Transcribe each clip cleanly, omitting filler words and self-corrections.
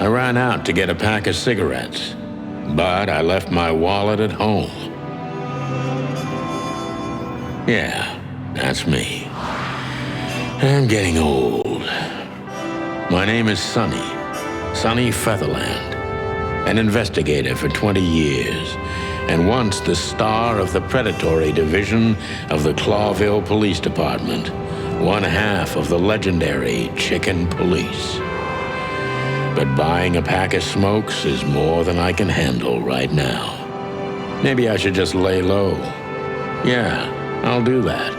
I ran out to get a pack of cigarettes, but I left my wallet at home. Yeah, that's me. I'm getting old. My name is Sonny Featherland, an investigator for 20 years, and once the star of the predatory division of the Clawville Police Department, one half of the legendary Chicken Police. But buying a pack of smokes is more than I can handle right now. Maybe I should just lay low. Yeah, I'll do that.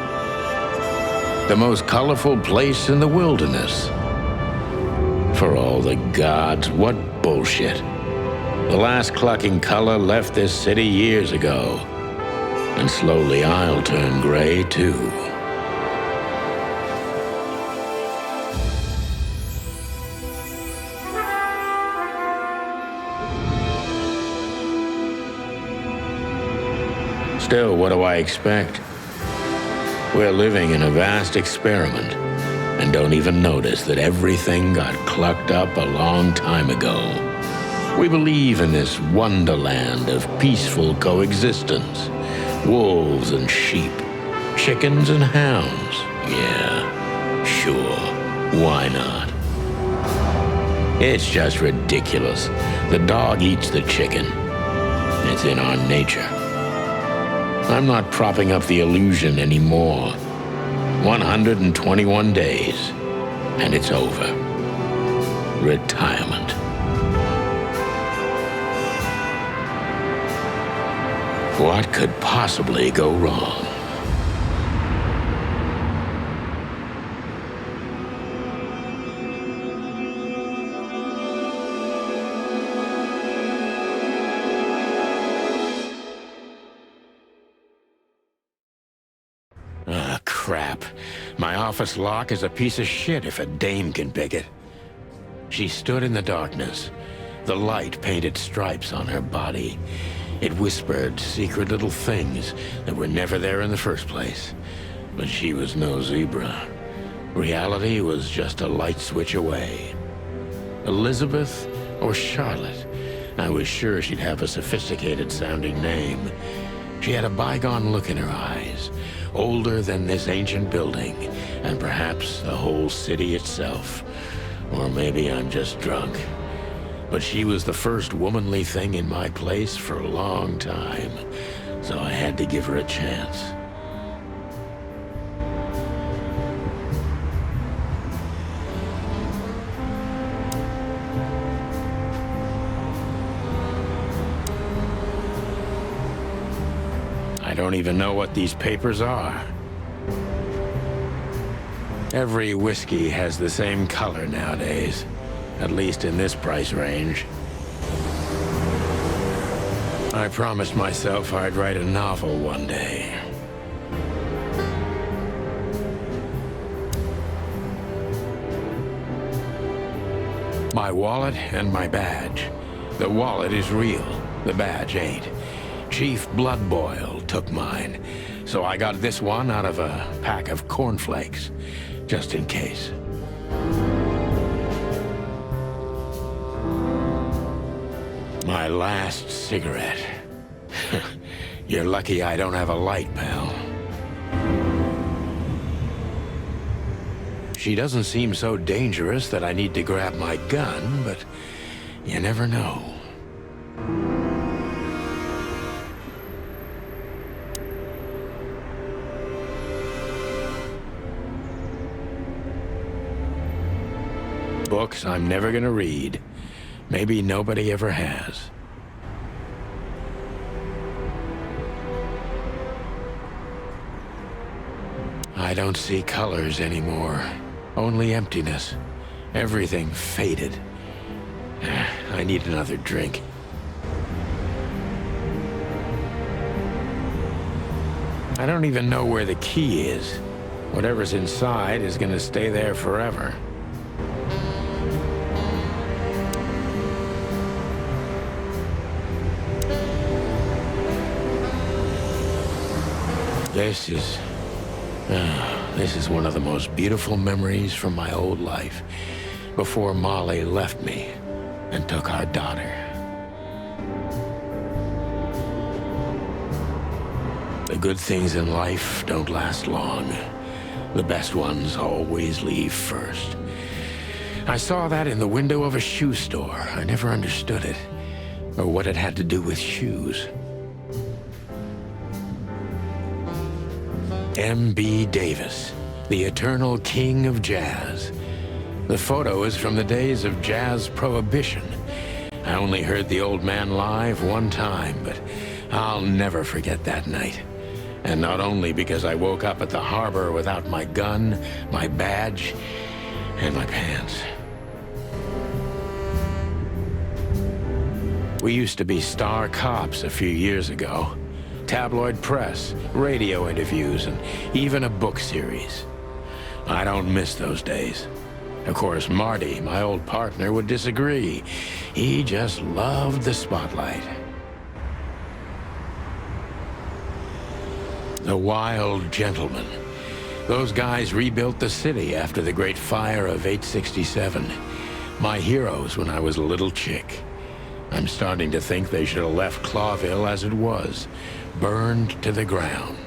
The most colorful place in the wilderness. For all the gods, what bullshit. The last clucking color left this city years ago. And slowly I'll turn gray too. Still, what do I expect? We're living in a vast experiment, and don't even notice that everything got clucked up a long time ago. We believe in this wonderland of peaceful coexistence. Wolves and sheep, chickens and hounds. Yeah, sure, why not? It's just ridiculous. The dog eats the chicken. It's in our nature. I'm not propping up the illusion anymore. 121 days, and it's over. Retirement. What could possibly go wrong? Ah, crap. My office lock is a piece of shit if a dame can pick it. She stood in the darkness. The light painted stripes on her body. It whispered secret little things that were never there in the first place. But she was no zebra. Reality was just a light switch away. Elizabeth or Charlotte? I was sure she'd have a sophisticated-sounding name. She had a bygone look in her eyes, older than this ancient building, and perhaps the whole city itself. Or maybe I'm just drunk. But she was the first womanly thing in my place for a long time, so I had to give her a chance. I don't even know what these papers are. Every whiskey has the same color nowadays, at least in this price range. I promised myself I'd write a novel one day. My wallet and my badge. The wallet is real, the badge ain't. Chief Bloodboil took mine, so I got this one out of a pack of cornflakes, just in case. My last cigarette. You're lucky I don't have a light, pal. She doesn't seem so dangerous that I need to grab my gun, but you never know. Books I'm never gonna read. Maybe nobody ever has. I don't see colors anymore. Only emptiness. Everything faded. I need another drink. I don't even know where the key is. Whatever's inside is gonna stay there forever. This is one of the most beautiful memories from my old life, before Molly left me. and took our daughter. The good things in life don't last long. The best ones always leave first. I saw that in the window of a shoe store. I never understood it, or what it had to do with shoes. M.B. Davis, the eternal king of jazz. The photo is from the days of jazz prohibition. I only heard the old man live one time, but I'll never forget that night. And not only because I woke up at the harbor without my gun, my badge, and my pants. We used to be star cops a few years ago. Tabloid press, radio interviews, and even a book series. I don't miss those days. Of course, Marty, my old partner, would disagree. He just loved the spotlight. The Wild Gentlemen. Those guys rebuilt the city after the Great Fire of 867. My heroes when I was a little chick. I'm starting to think they should have left Clawville as it was, burned to the ground.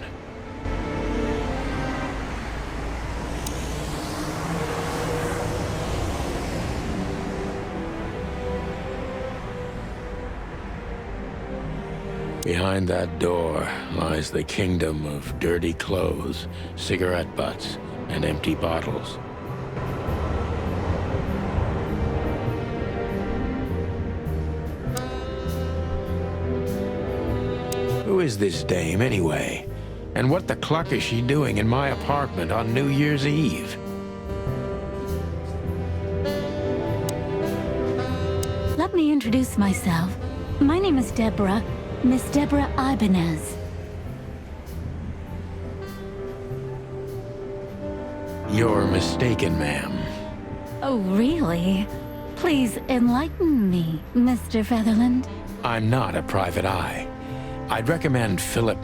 Behind that door lies the kingdom of dirty clothes, cigarette butts, and empty bottles. Who is this dame, anyway? And what the cluck is she doing in my apartment on New Year's Eve? Let me introduce myself. My name is Deborah, Miss Deborah Ibanez. You're mistaken, ma'am. Oh, really? Please enlighten me, Mr. Featherland. I'm not a private eye. I'd recommend Mr.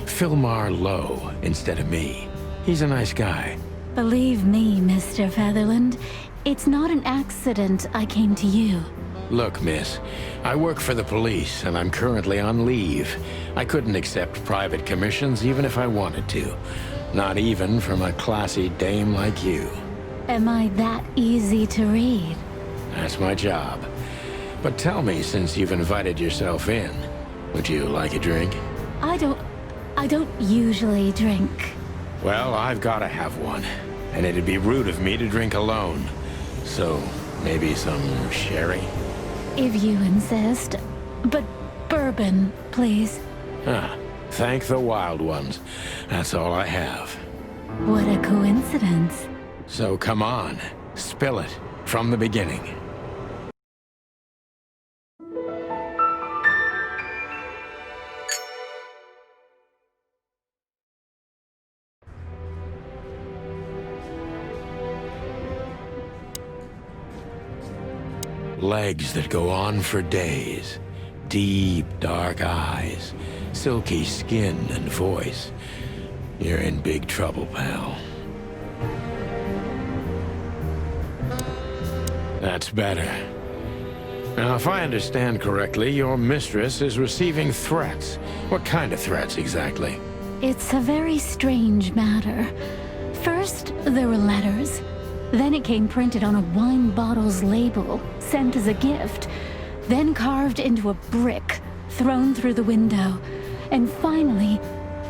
Philmar Lowe instead of me. He's a nice guy. Believe me, Mr. Featherland, it's not an accident I came to you. Look, miss, I work for the police, and I'm currently on leave. I couldn't accept private commissions even if I wanted to. Not even from a classy dame like you. Am I that easy to read? That's my job. But tell me, since you've invited yourself in, would you like a drink? I don't usually drink. Well, I've gotta have one, and it'd be rude of me to drink alone. So, maybe some sherry? If you insist. But bourbon, please. Ah, thank the wild ones. That's all I have. What a coincidence. So come on, spill it from the beginning. Legs that go on for days. Deep, dark eyes. Silky skin and voice. You're in big trouble, pal. That's better. Now, if I understand correctly, your mistress is receiving threats. What kind of threats, exactly? It's a very strange matter. First, there were letters. Then it came printed on a wine bottle's label, sent as a gift. Then carved into a brick, thrown through the window. And finally,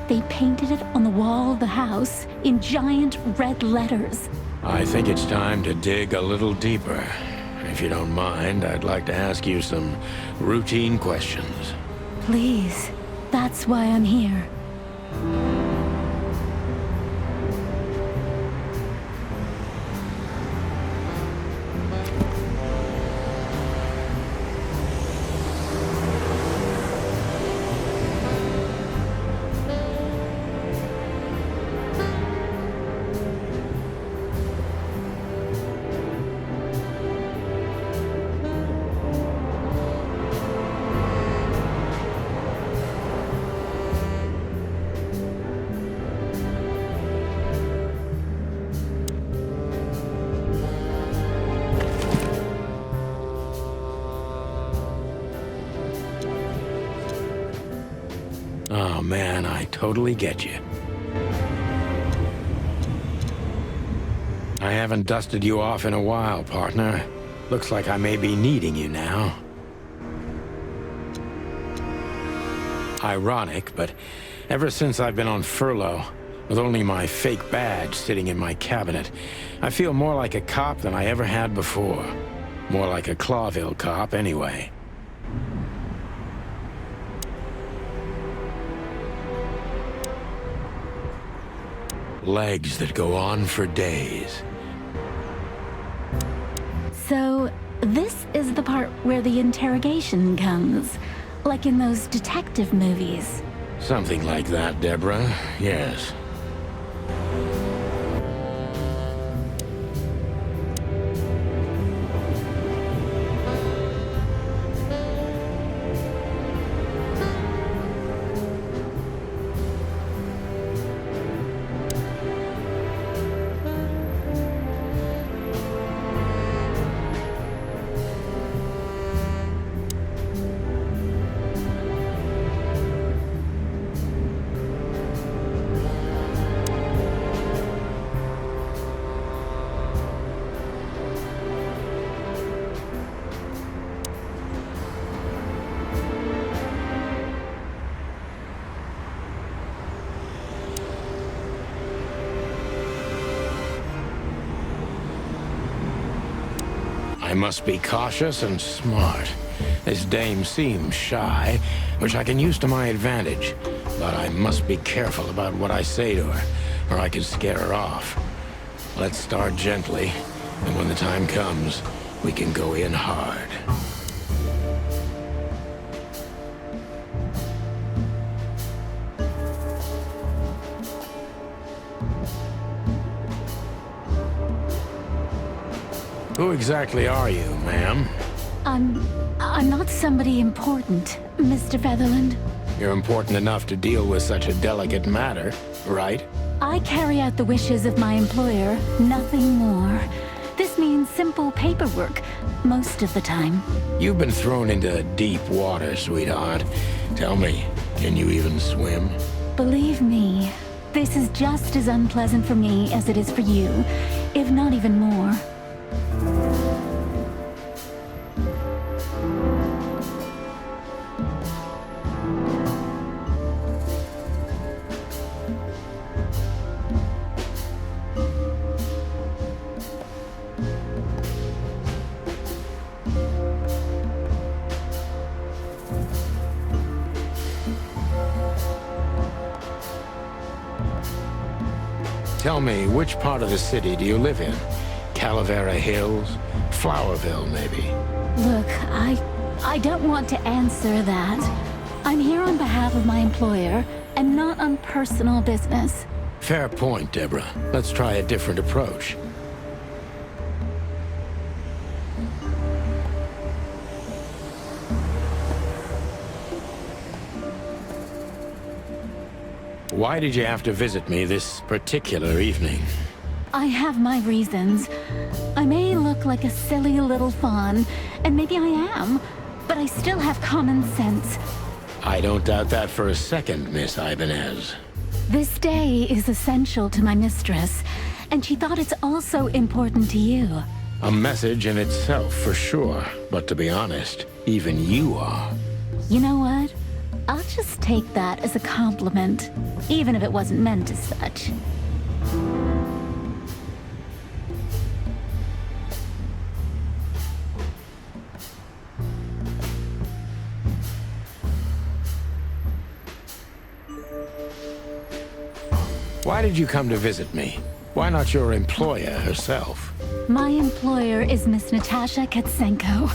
they painted it on the wall of the house in giant red letters. I think it's time to dig a little deeper. If you don't mind, I'd like to ask you some routine questions. Please, that's why I'm here. totally get you. I haven't dusted you off in a while, partner. Looks like I may be needing you now. Ironic, but ever since I've been on furlough, with only my fake badge sitting in my cabinet, I feel more like a cop than I ever had before. More like a Clawville cop, anyway. Legs that go on for days. So, this is the part where the interrogation comes. Like in those detective movies. Something like that, Deborah. Yes. I must be cautious and smart. This dame seems shy, which I can use to my advantage. But I must be careful about what I say to her, or I could scare her off. Let's start gently, and when the time comes, we can go in hard. Who exactly are you, ma'am? I'm not somebody important, Mr. Featherland. You're important enough to deal with such a delicate matter, right? I carry out the wishes of my employer, nothing more. This means simple paperwork, most of the time. You've been thrown into deep water, sweetheart. Tell me, can you even swim? Believe me, this is just as unpleasant for me as it is for you, if not even more. Tell me, which part of the city do you live in? Calavera Hills? Flowerville, maybe? Look, I don't want to answer that. I'm here on behalf of my employer, and not on personal business. Fair point, Deborah. Let's try a different approach. Why did you have to visit me this particular evening? I have my reasons. I may look like a silly little fawn, and maybe I am, but I still have common sense. I don't doubt that for a second, Miss Ibanez. This day is essential to my mistress, and she thought it's also important to you. A message in itself, for sure. But to be honest, even you are. You know what? I'll just take that as a compliment, even if it wasn't meant as such. Why did you come to visit me? Why not your employer herself? My employer is Miss Natasha Katsenko.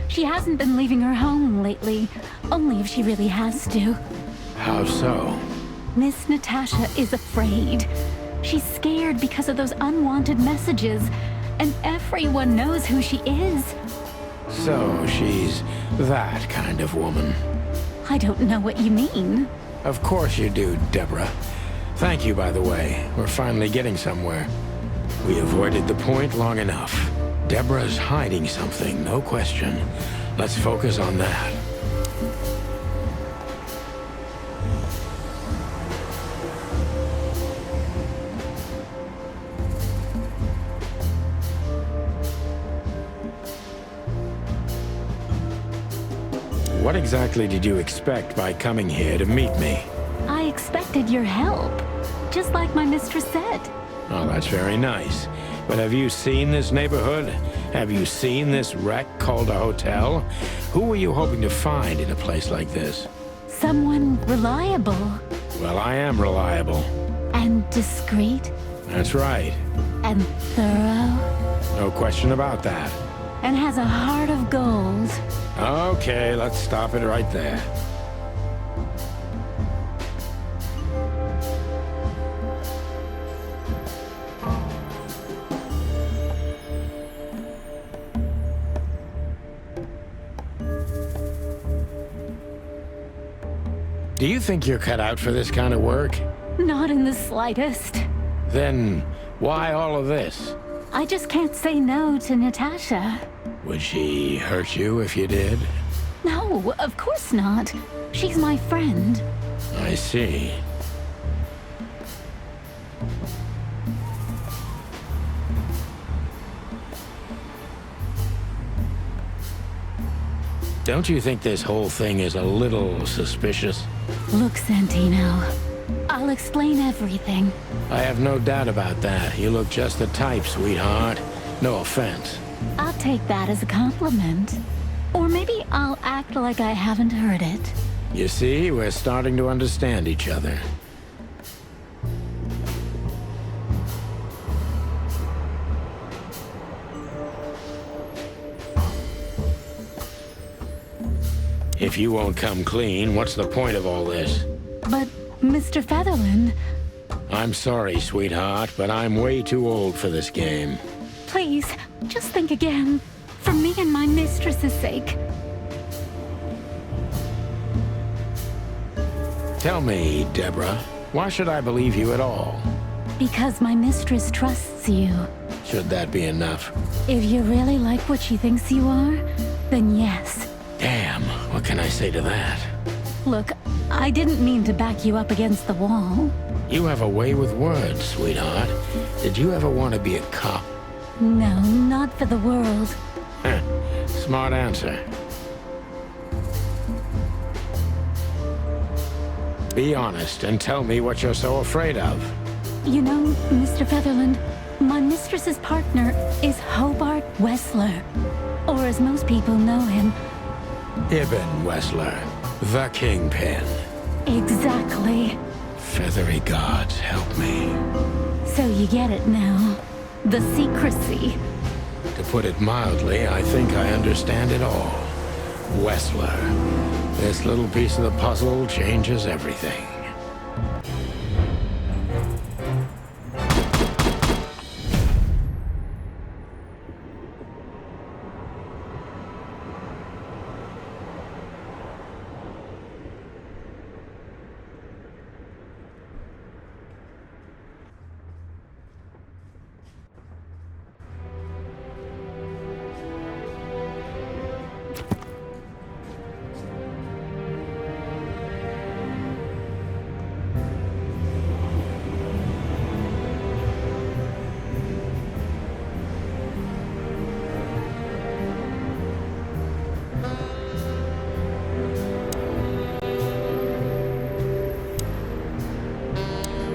She hasn't been leaving her home lately, only if she really has to. How so? Miss Natasha is afraid. She's scared because of those unwanted messages, and everyone knows who she is. So she's that kind of woman. I don't know what you mean. Of course you do, Deborah. Thank you, by the way. We're finally getting somewhere. We avoided the point long enough. Deborah's hiding something, no question. Let's focus on that. What exactly did you expect by coming here to meet me? I expected your help, just like my mistress said. Oh, that's very nice. But have you seen this neighborhood? Have you seen this wreck called a hotel? Who were you hoping to find in a place like this? Someone reliable. Well, I am reliable. And discreet. That's right. And thorough. No question about that. And has a heart of gold. Okay, let's stop it right there. Do you think you're cut out for this kind of work? Not in the slightest. Then why all of this? I just can't say no to Natasha. Would she hurt you if you did? No, of course not. She's my friend. I see. Don't you think this whole thing is a little suspicious? Look, Santino, I'll explain everything. I have no doubt about that. You look just the type, sweetheart. No offense. I'll take that as a compliment. Or maybe I'll act like I haven't heard it. You see, we're starting to understand each other. If you won't come clean, what's the point of all this? But, Mr. Featherland... I'm sorry, sweetheart, but I'm way too old for this game. Please, just think again. For me and my mistress's sake. Tell me, Deborah, why should I believe you at all? Because my mistress trusts you. Should that be enough? If you really like what she thinks you are, then yes. Damn, what can I say to that? Look, I didn't mean to back you up against the wall. You have a way with words, sweetheart. Did you ever want to be a cop? No, not for the world. Heh, smart answer. Be honest and tell me what you're so afraid of. You know, Mr. Featherland, my mistress's partner is Hobart Wessler. Or as most people know him... Ibn Wessler, the Kingpin. Exactly. Feathery gods, help me. So you get it now. The secrecy. To put it mildly, I think I understand it all. Wessler. This little piece of the puzzle changes everything.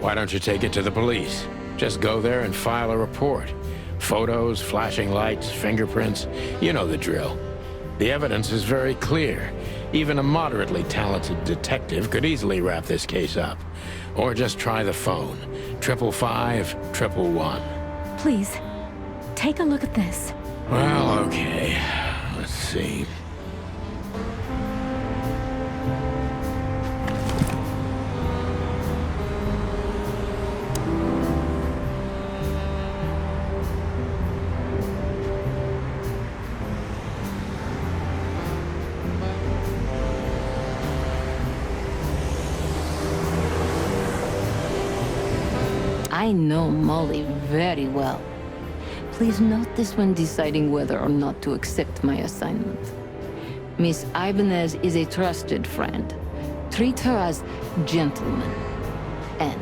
Why don't you take it to the police? Just go there and file a report. Photos, flashing lights, fingerprints, you know the drill. The evidence is very clear. Even a moderately talented detective could easily wrap this case up. Or just try the phone. 555-111. Please, take a look at this. Well, okay. Let's see. I know Molly very well. Please note this when deciding whether or not to accept my assignment. Miss Ibanez is a trusted friend. Treat her as gentleman. N.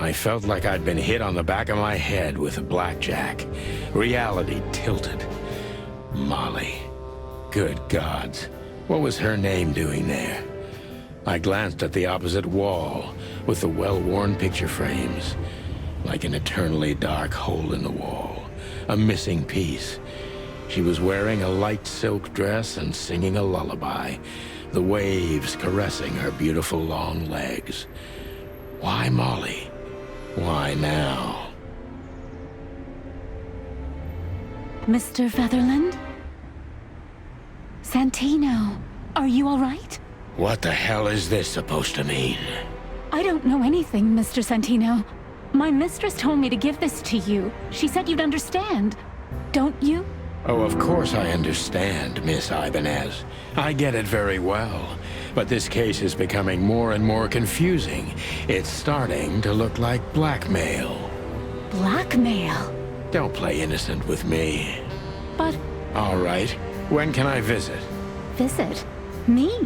I felt like I'd been hit on the back of my head with a blackjack. Reality tilted. Molly. Good gods. What was her name doing there? I glanced at the opposite wall, with the well-worn picture frames. Like an eternally dark hole in the wall. A missing piece. She was wearing a light silk dress and singing a lullaby. The waves caressing her beautiful long legs. Why Molly? Why now? Mr. Featherland? Santino, are you all right? What the hell is this supposed to mean? I don't know anything, Mr. Santino. My mistress told me to give this to you. She said you'd understand. Don't you? Oh, of course I understand, Miss Ibanez. I get it very well. But this case is becoming more and more confusing. It's starting to look like blackmail. Blackmail? Don't play innocent with me. But... All right. When can I visit? Visit? Me?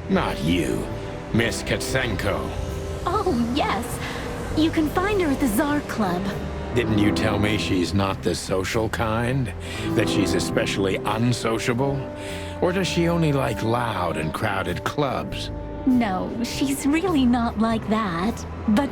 Not you. Miss Katsenko. Oh, yes. You can find her at the Tsar Club. Didn't you tell me she's not the social kind? That she's especially unsociable? Or does she only like loud and crowded clubs? No, she's really not like that. But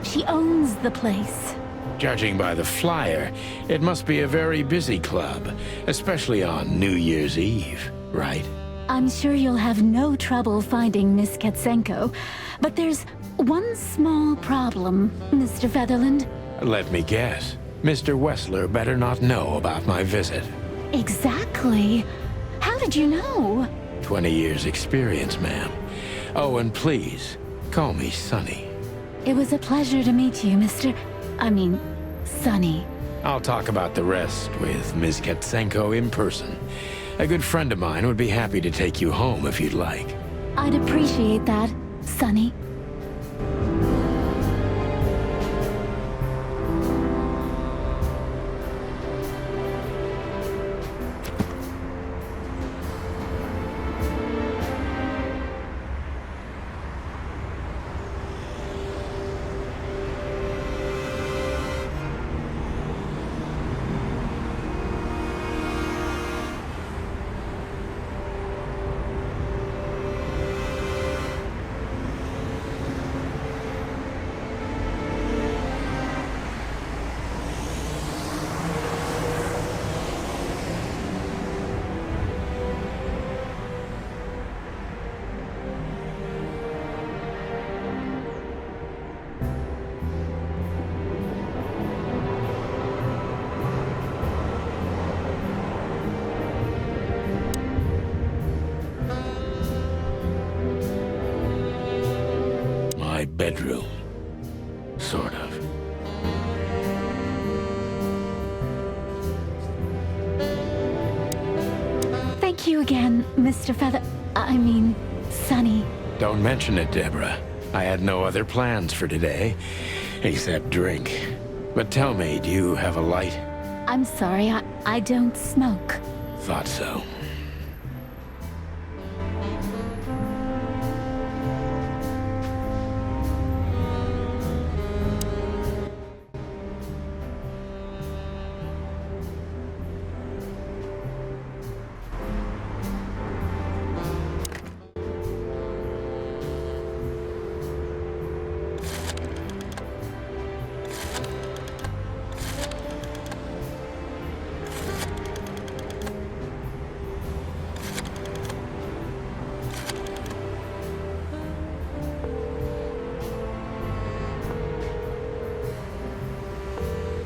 she owns the place. Judging by the flyer, it must be a very busy club, especially on New Year's Eve, right? I'm sure you'll have no trouble finding Miss Katsenko, but there's one small problem, Mr. Featherland. Let me guess. Mr. Wessler better not know about my visit. Exactly. How did you know? 20 years experience, ma'am. Oh, and please, call me Sonny. It was a pleasure to meet you, Sonny. I'll talk about the rest with Ms. Katsenko in person. A good friend of mine would be happy to take you home if you'd like. I'd appreciate that, Sonny. My bedroom. Sort of. Thank you again, Mr. Sonny. Don't mention it, Deborah. I had no other plans for today, except drink. But tell me, do you have a light? I'm sorry, I don't smoke. Thought so.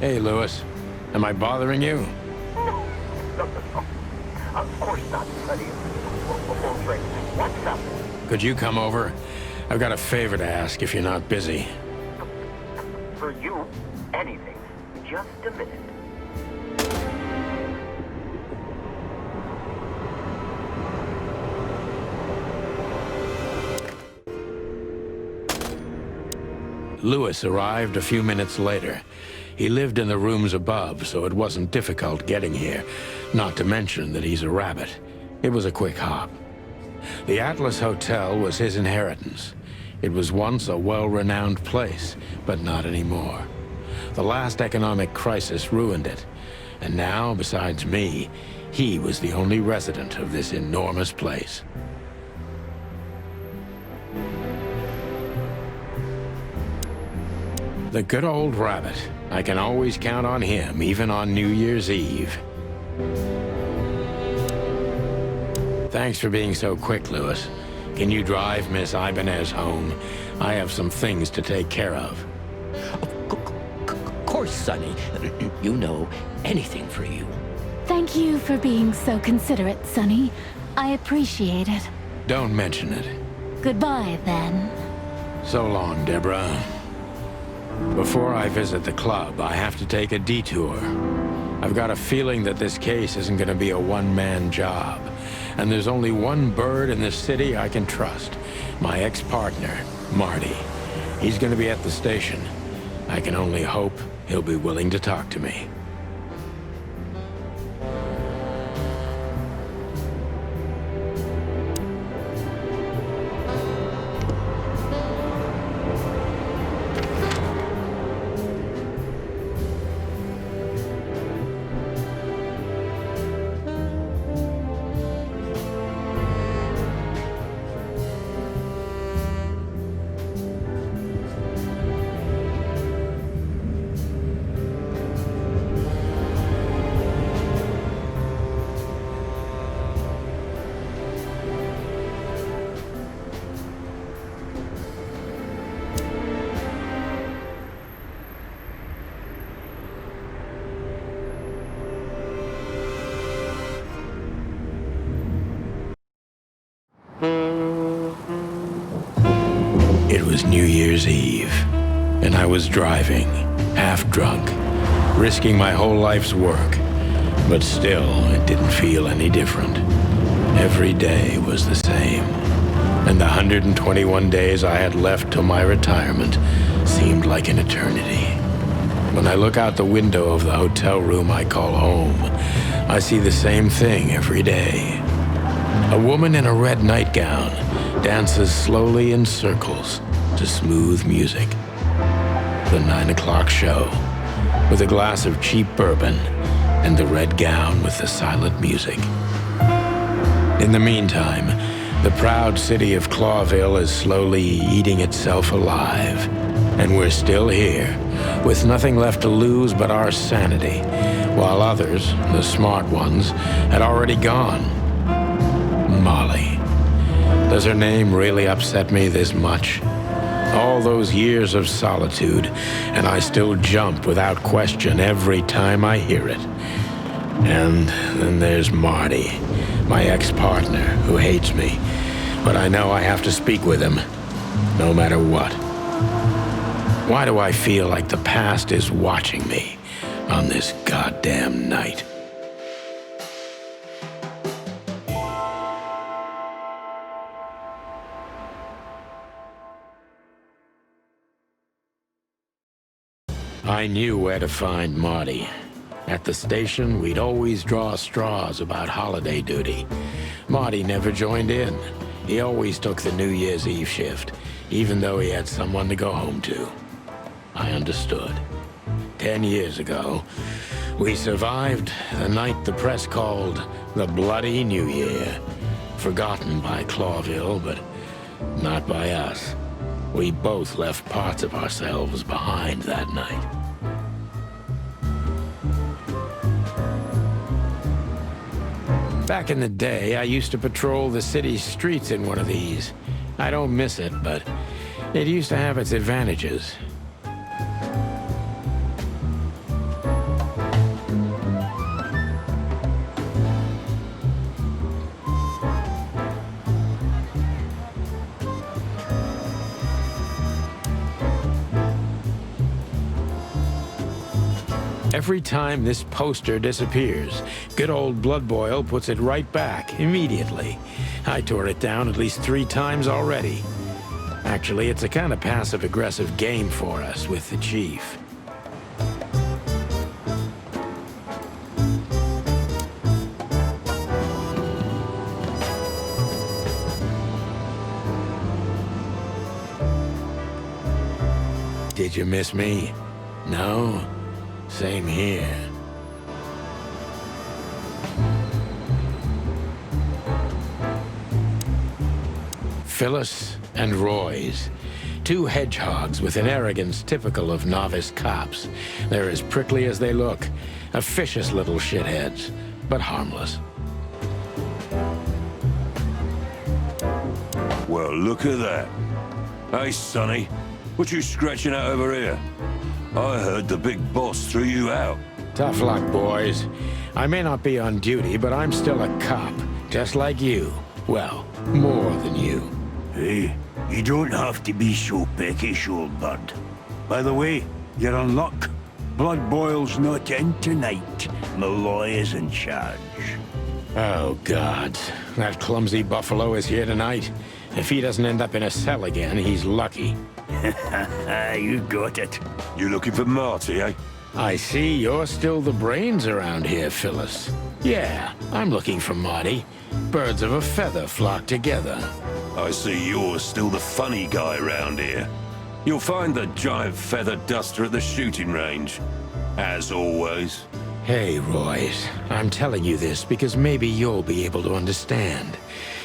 Hey, Lewis. Am I bothering you? No. Of course not, Sonny. What's up? Could you come over? I've got a favor to ask if you're not busy. For you, anything. Just a minute. Lewis arrived a few minutes later. He lived in the rooms above, so it wasn't difficult getting here, not to mention that he's a rabbit. It was a quick hop. The Atlas Hotel was his inheritance. It was once a well-renowned place, but not anymore. The last economic crisis ruined it, and now, besides me, He was the only resident of this enormous place. The good old rabbit. I can always count on him, even on New Year's Eve. Thanks for being so quick, Lewis. Can you drive Miss Ibanez home? I have some things to take care of. Of course, Sonny. You know, anything for you. Thank you for being so considerate, Sonny. I appreciate it. Don't mention it. Goodbye, then. So long, Deborah. Before I visit the club, I have to take a detour. I've got a feeling that this case isn't going to be a one-man job. And there's only one bird in this city I can trust. My ex-partner, Marty. He's going to be at the station. I can only hope he'll be willing to talk to me. It was New Year's Eve, and I was driving, half drunk, risking my whole life's work. But still, it didn't feel any different. Every day was the same, and the 121 days I had left till my retirement seemed like an eternity. When I look out the window of the hotel room I call home, I see the same thing every day. A woman in a red nightgown dances slowly in circles to smooth music. The 9 o'clock show, with a glass of cheap bourbon and the red gown with the silent music. In the meantime, the proud city of Clawville is slowly eating itself alive. And we're still here, with nothing left to lose but our sanity, while others, the smart ones, had already gone. Molly. Does her name really upset me this much? All those years of solitude, and I still jump without question every time I hear it. And then there's Marty, my ex-partner, who hates me. But I know I have to speak with him, no matter what. Why do I feel like the past is watching me on this goddamn night? I knew where to find Marty. At the station, we'd always draw straws about holiday duty. Marty never joined in. He always took the New Year's Eve shift, even though he had someone to go home to. I understood. 10 years ago, we survived the night the press called the Bloody New Year. Forgotten by Clawville, but not by us. We both left parts of ourselves behind that night. Back in the day, I used to patrol the city's streets in one of these. I don't miss it, but it used to have its advantages. Every time this poster disappears, good old Blood Boil puts it right back immediately. I tore it down at least 3 times already. Actually, it's a kind of passive-aggressive game for us with the chief. Did you miss me? No? Same here. Phyllis and Roy's. Two hedgehogs with an arrogance typical of novice cops. They're as prickly as they look. Officious little shitheads, but harmless. Well, look at that. Hey, Sonny, what you scratching at over here? I heard the big boss threw you out. Tough luck, boys. I may not be on duty, but I'm still a cop, just like you. Well, more than you. Hey, you don't have to be so peckish, old bud. By the way, you're on luck. Blood Boil's not in tonight. Malloy is in charge. Oh, God. That clumsy buffalo is here tonight. If he doesn't end up in a cell again, he's lucky. You got it. You looking for Marty, eh? I see you're still the brains around here, Phyllis. Yeah, I'm looking for Marty. Birds of a feather flock together. I see you're still the funny guy around here. You'll find the giant feather duster at the shooting range. As always. Hey, Royce, I'm telling you this because maybe you'll be able to understand.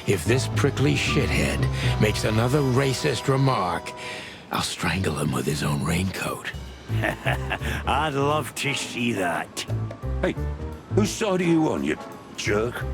If this prickly shithead makes another racist remark, I'll strangle him with his own raincoat. I'd love to see that. Hey, whose side are you on, you jerk?